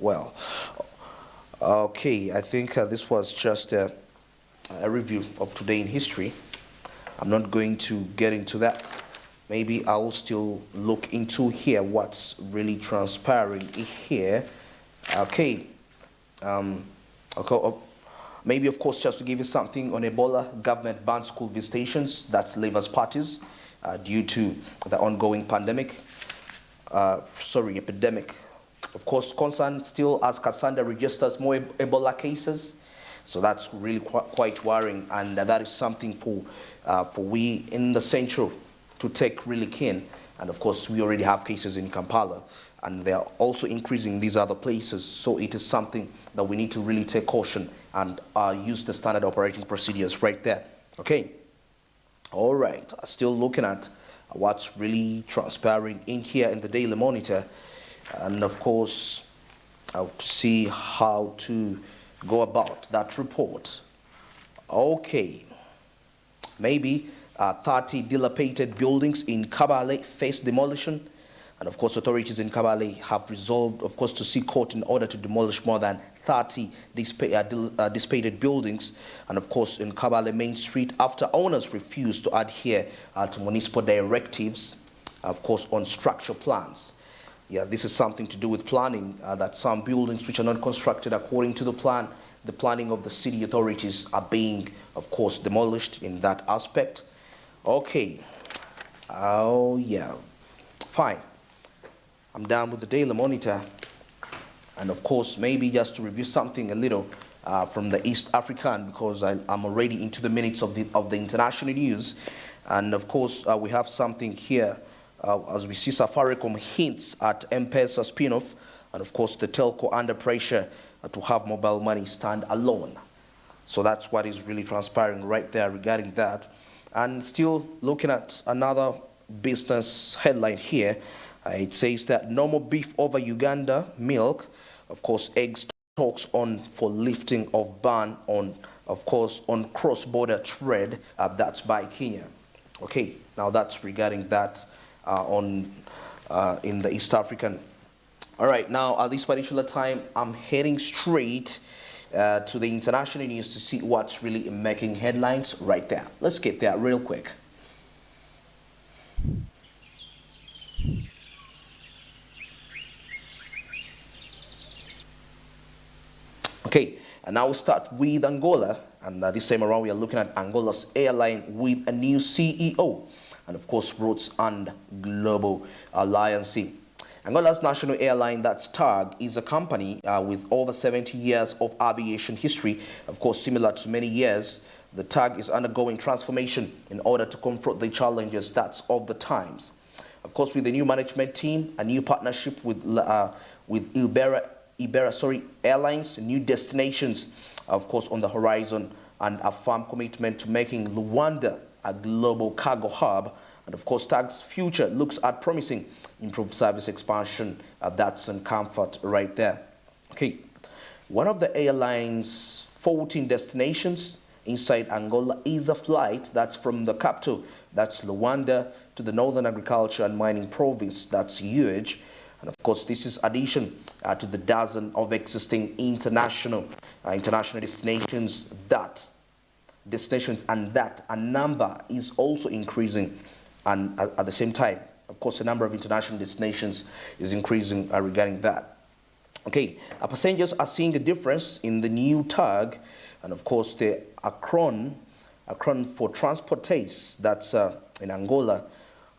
well. Okay, I think this was just a review of today in history. I'm not going to get into that. Maybe I'll still look into here what's really transpiring here. Okay. Okay. Maybe, of course, just to give you something on Ebola, government banned school visitations, that's Labour's parties, due to the ongoing pandemic. Epidemic. Of course, concern still as Kasanda registers more Ebola cases. So that's really quite worrying, and that is something for we in the central to take really keen. And of course, we already have cases in Kampala, and they are also increasing in these other places. So it is something that we need to really take caution and use the standard operating procedures right there. Okay. All right. Still looking at what's really transpiring in here in the Daily Monitor, and of course, I'll see how to go about that report. Okay. Maybe 30 dilapidated buildings in Kabale face demolition. And of course, authorities in Kabale have resolved, of course, to seek court in order to demolish more than 30 dissipated buildings. And of course, in Kabale Main Street, after owners refused to adhere to municipal directives, of course, on structural plans. Yeah, this is something to do with planning, that some buildings which are not constructed according to the planning of the city authorities are being, of course, demolished in that aspect. Okay. Oh, yeah. Fine. I'm done with the Daily Monitor. And of course, maybe just to review something a little from the East African, because I'm already into the minutes of the international news. And of course, we have something here as we see Safaricom hints at M-Pesa spin-off, and of course, the telco under pressure to have mobile money stand alone. So that's what is really transpiring right there regarding that. And still looking at another business headline here, it says that no more beef over Uganda milk. Of course, eggs talks on for lifting of ban on, of course, on cross-border trade. That's by Kenya. Okay, now that's regarding that in the East African. All right, now at this particular time, I'm heading straight to the international news to see what's really making headlines right there. Let's get there real quick. Okay, and now we start with Angola, and this time around we are looking at Angola's airline with a new CEO, and of course Roots and Global Alliance. Angola's national airline, that's TAG, is a company with over 70 years of aviation history. Of course, similar to many years, the TAG is undergoing transformation in order to confront the challenges that's of the times. Of course, with the new management team, a new partnership with Iberia Airlines, new destinations, of course, on the horizon, and a firm commitment to making Luanda a global cargo hub. And of course, TAG's future looks at promising improved service expansion. That's in comfort right there. Okay, one of the airline's 14 destinations inside Angola is a flight that's from the capital, that's Luanda, to the Northern Agriculture and Mining Province, that's huge. And of course, this is addition to the dozen of existing international destinations. And that a number is also increasing, and at the same time, of course, the number of international destinations is increasing regarding that. Okay, passengers are seeing a difference in the new TAG, and of course, the Akron for Transportes, that's in Angola.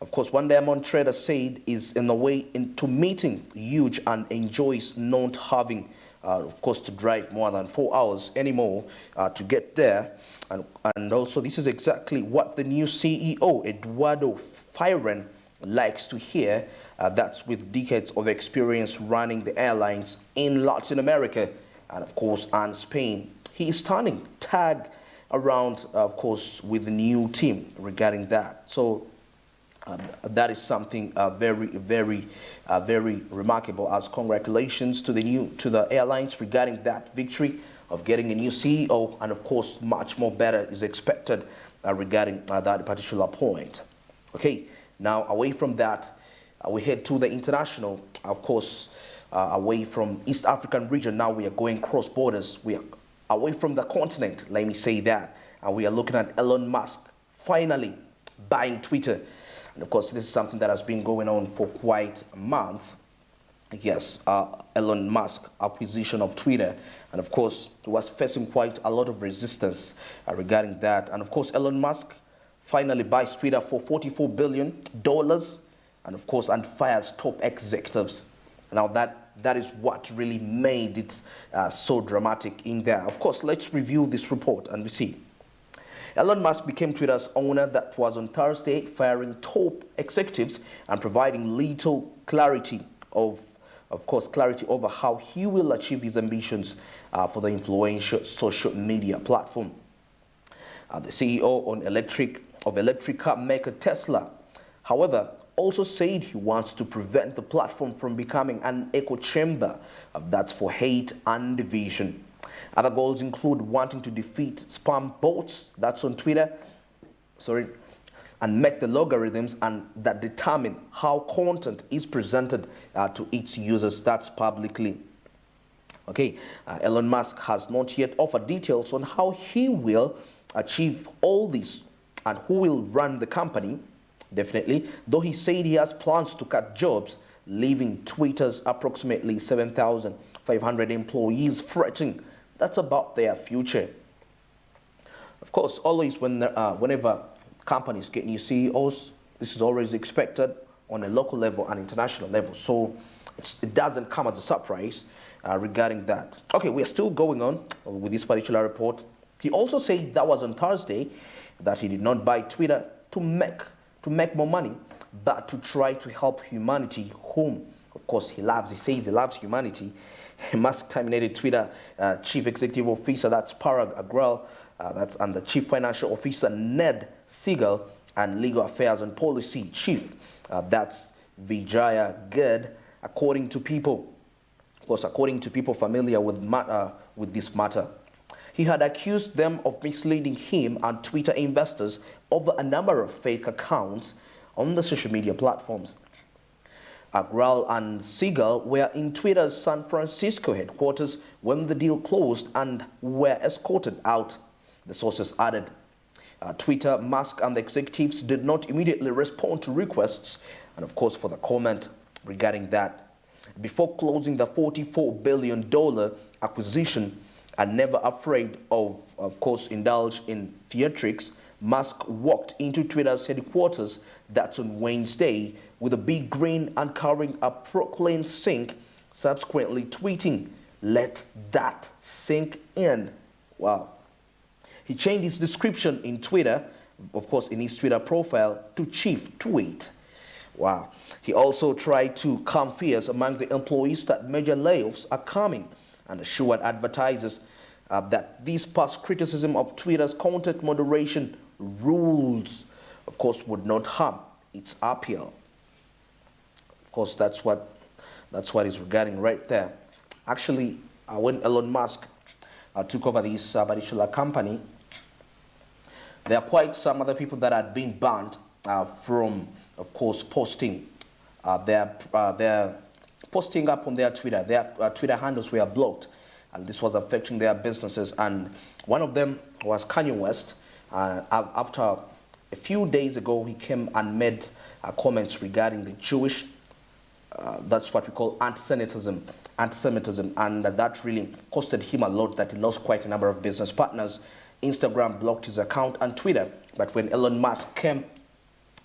Of course, one Diamond trader said is in the way into meeting huge and enjoys not having, of course, to drive more than 4 hours anymore to get there. And also, this is exactly what the new CEO, Eduardo Firen, likes to hear. That's with decades of experience running the airlines in Latin America and, of course, and Spain. He is turning TAG around, of course, with the new team regarding that. So that is something very remarkable. As congratulations to the airlines regarding that victory of getting a new CEO, and of course, much more better is expected regarding that particular point. Okay, now away from that, we head to the international. Of course, away from East African region. Now we are going cross borders. We are away from the continent, let me say that. And we are looking at Elon Musk finally buying Twitter. And of course, this is something that has been going on for quite a month. Yes, Elon Musk acquisition of Twitter. And of course, he was facing quite a lot of resistance regarding that. And of course, Elon Musk finally buys Twitter for $44 billion. And of course, and fires top executives. Now that is what really made it so dramatic in there. Of course, let's review this report and we see. Elon Musk became Twitter's owner. That was on Thursday, firing top executives and providing little clarity of course, clarity over how he will achieve his ambitions for the influential social media platform. The CEO of electric car maker Tesla, however, also said he wants to prevent the platform from becoming an echo chamber that's for hate and division. Other goals include wanting to defeat spam bots that's on Twitter, and make the logarithms and that determine how content is presented to its users, that's publicly. Okay, Elon Musk has not yet offered details on how he will achieve all this and who will run the company, definitely, though he said he has plans to cut jobs, leaving Twitter's approximately 7,500 employees fretting. That's about their future. Of course, always whenever companies get new CEOs, this is always expected on a local level and international level. So it doesn't come as a surprise regarding that. Okay, we're still going on with this particular report. He also said that was on Thursday that he did not buy Twitter to make more money, but to try to help humanity, whom, of course, he loves. He says he loves humanity. Musk terminated Twitter chief executive officer, that's Parag Agrawal, and the chief financial officer, Ned Segal, and legal affairs and policy chief, that's Vijaya Gurd, according to people familiar with this matter. He had accused them of misleading him and Twitter investors over a number of fake accounts on the social media platforms. Agrawal and Segal were in Twitter's San Francisco headquarters when the deal closed and were escorted out, the sources added. Twitter, Musk, and the executives did not immediately respond to requests, and of course for the comment regarding that. Before closing the $44 billion acquisition, and never afraid of course, indulge in theatrics, Musk walked into Twitter's headquarters, that's on Wednesday, with a big grin and carrying a Proclaim sink, subsequently tweeting, "Let that sink in." Wow. He changed his description in Twitter, of course in his Twitter profile, to Chief Tweet. Wow. He also tried to calm fears among the employees that major layoffs are coming and assured advertisers that this past criticism of Twitter's content moderation rules, of course, would not harm its appeal. Of course, that's what is regarding right there. Actually, when Elon Musk took over this particular company, there are quite some other people that had been banned from, of course, posting their posting up on their Twitter. Their Twitter handles were blocked, and this was affecting their businesses. And one of them was Kanye West. After a few days ago, he came and made comments regarding the Jewish, that's what we call anti-Semitism, and that really costed him a lot, that he lost quite a number of business partners. Instagram blocked his account and Twitter, but when Elon Musk came,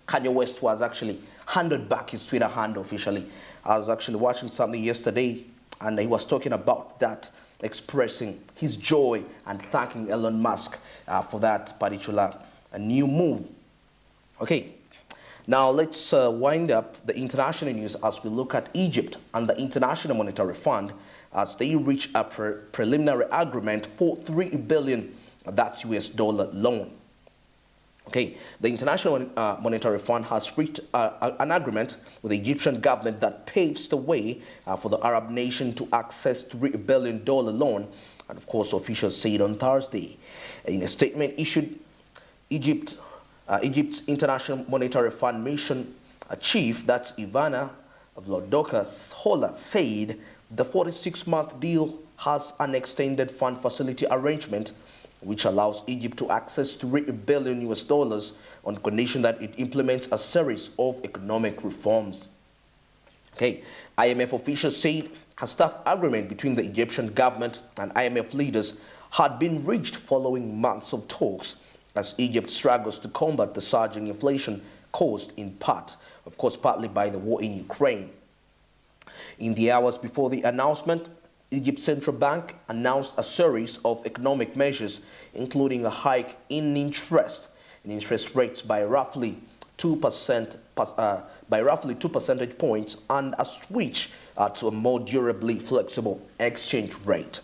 Kanye West was actually handed back his Twitter handle officially. I was actually watching something yesterday, and he was talking about that, expressing his joy and thanking Elon Musk for that particular new move. Okay, now let's wind up the international news as we look at Egypt and the International Monetary Fund as they reach a preliminary agreement for $3 billion, that's US dollar loan. Okay, the International Monetary Fund has reached an agreement with the Egyptian government that paves the way for the Arab nation to access $3 billion loan, and of course officials said on Thursday. In a statement issued, Egypt's International Monetary Fund mission chief, that's Ivana Vlodocka Hola, said The 46-month deal has an extended fund facility arrangement which allows Egypt to access 3 billion US dollars on condition that it implements a series of economic reforms. Okay, IMF officials said a staff agreement between the Egyptian government and IMF leaders had been reached following months of talks as Egypt struggles to combat the surging inflation caused in part, of course, partly by the war in Ukraine. In the hours before the announcement, Egypt's central bank announced a series of economic measures, including a hike in interest rates by roughly 2%, by roughly 2 percentage points, and a switch to a more durably flexible exchange rate.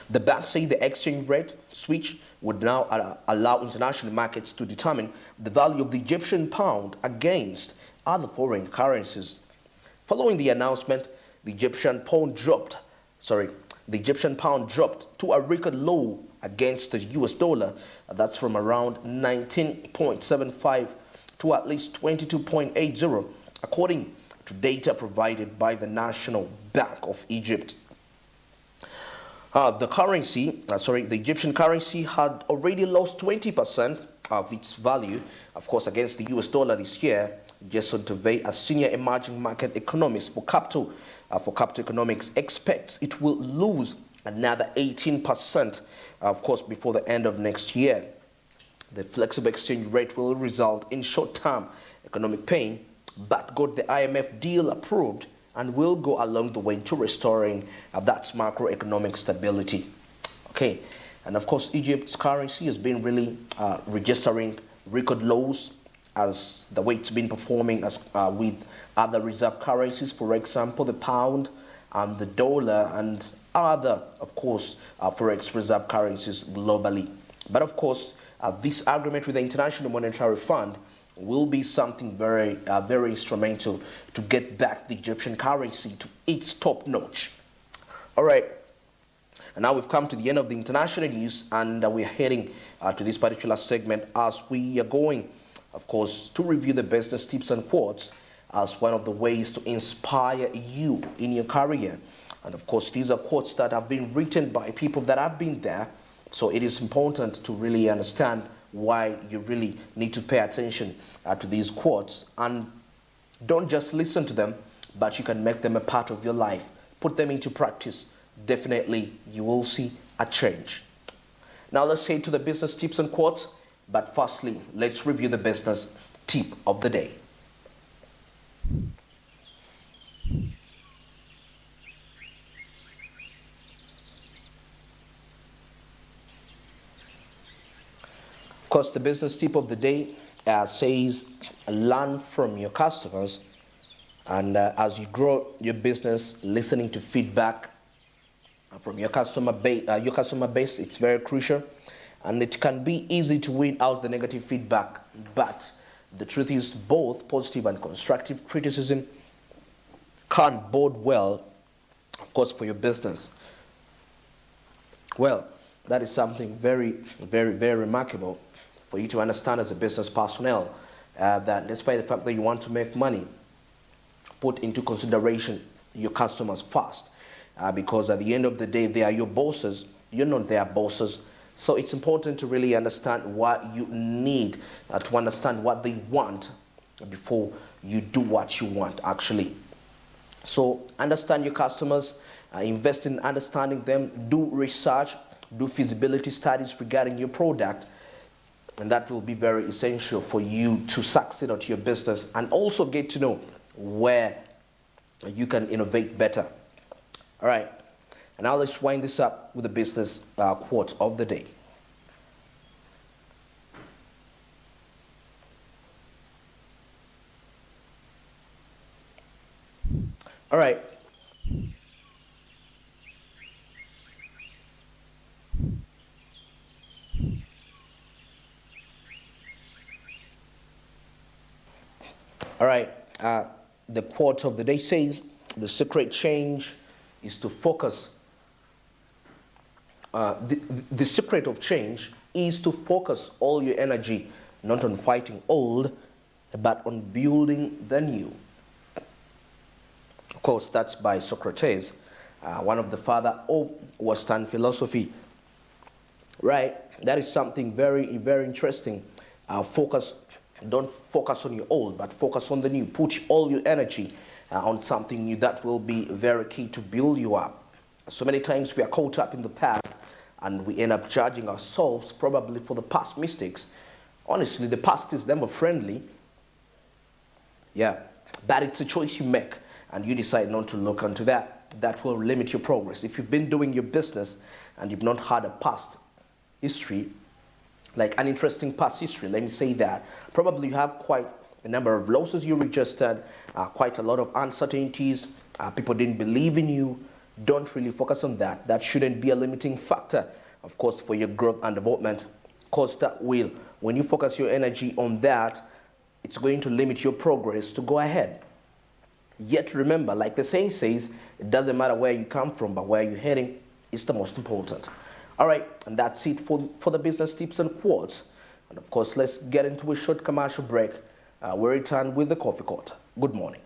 The bank said the exchange rate switch would now allow international markets to determine the value of the Egyptian pound against other foreign currencies. Following the announcement, the Egyptian pound dropped to a record low against the US dollar. That's from around 19.75 to at least 22.80, according to data provided by the National Bank of Egypt. The Egyptian currency had already lost 20% of its value, of course, against the US dollar this year. Jason Tovey, a senior emerging market economist for Capital Economics, expects it will lose another 18%, of course, before the end of next year. The flexible exchange rate will result in short-term economic pain, but got the IMF deal approved and will go along the way to restoring that macroeconomic stability. Okay, and of course, Egypt's currency has been really registering record lows as the way it's been performing as with other reserve currencies, for example, the pound, the dollar, and other, of course, forex reserve currencies globally. But of course, this agreement with the International Monetary Fund will be something very, very instrumental to get back the Egyptian currency to its top notch. All right. And now we've come to the end of the international news, and we're heading to this particular segment as we are going, of course, to review the business tips and quotes as one of the ways to inspire you in your career. And of course, these are quotes that have been written by people that have been there. So it is important to really understand why you really need to pay attention to these quotes. And don't just listen to them, but you can make them a part of your life. Put them into practice. Definitely, you will see a change. Now let's head to the business tips and quotes. But firstly, let's review the business tip of the day. Of course, the business tip of the day says, learn from your customers. And as you grow your business, listening to feedback from your customer base, it's very crucial. And it can be easy to weed out the negative feedback, but the truth is both positive and constructive criticism can bode well, of course, for your business. Well, that is something very, very, very remarkable for you to understand as a business personnel, that despite the fact that you want to make money, put into consideration your customers first, because at the end of the day, they are your bosses. You're not their bosses. So it's important to really understand what you need, to understand what they want before you do what you want, actually. So understand your customers, invest in understanding them, do research, do feasibility studies regarding your product, and that will be very essential for you to succeed at your business and also get to know where you can innovate better. All right. And now let's wind this up with the business quote of the day. All right. All right. The quote of the day says, the secret change is to focus. The secret of change is to focus all your energy not on fighting old, but on building the new. Of course, that's by Socrates, one of the father of Western philosophy. Right? That is something very, very interesting. Don't focus on your old, but focus on the new. Put all your energy on something new that will be very key to build you up. So many times we are caught up in the past and we end up judging ourselves probably for the past mistakes. Honestly, the past is never friendly. Yeah, but it's a choice you make and you decide not to look into that. That will limit your progress. If you've been doing your business and you've not had a past history, like an interesting past history, let me say that, probably you have quite a number of losses you registered, quite a lot of uncertainties, people didn't believe in you. Don't really focus on that. That shouldn't be a limiting factor, of course, for your growth and development, because that will, when you focus your energy on that, it's going to limit your progress to go ahead. Yet remember, like the saying says, it doesn't matter where you come from, but where you're heading is the most important. All right, and that's it for the business tips and quotes. And of course, let's get into a short commercial break. We'll return with the coffee court. Good morning.